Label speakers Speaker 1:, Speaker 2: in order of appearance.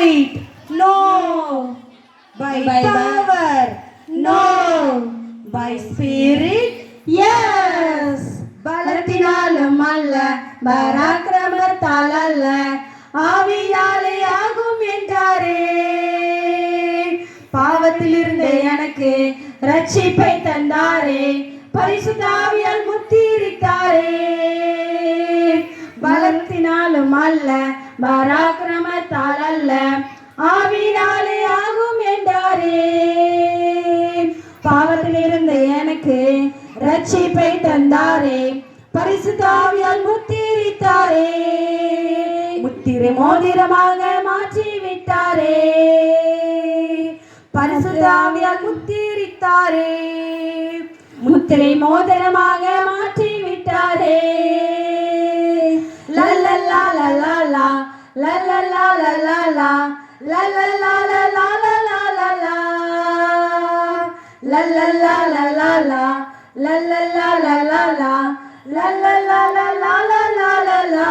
Speaker 1: might, no. By power, no. By spirit, yes. பலத்தினாலும் அல்ல, பராக்கிரமத்தால் அல்ல, ஆவியாலே ஆகும் என்றாரே. பாவத்திலிருந்து எனக்கு ரட்சிப்பை தந்தாரே, பரிசுத்த ஆவியால் முத்திரித்தாரே. பலத்தினாலும் அல்ல, பராக்கிரமத்தால் அல்ல, ஆவியாலே ஆகும் என்றாரே. பாவத்திலிருந்து எனக்கு ரட்சிப்பை தந்தாரே, பரிசுத்த ஆவியால் முத்திரித்தாரே. முத்திரை மோதிரமாக மாற்றி விட்டாரே, பரிசுத்த ஆவியால் முத்திரித்தாரே. முத்திரை மோதிரமாக மாற்றி விட்டாரே. லல்லல்லா லல்லல்லா லல்லல்லா லல்லல்லா லல்லல்லா லல்லல்லா லல்லல்லா லல்லல்லா லல்லல்லா லல்லல்லா லல்லல்லா லல்லல்லா.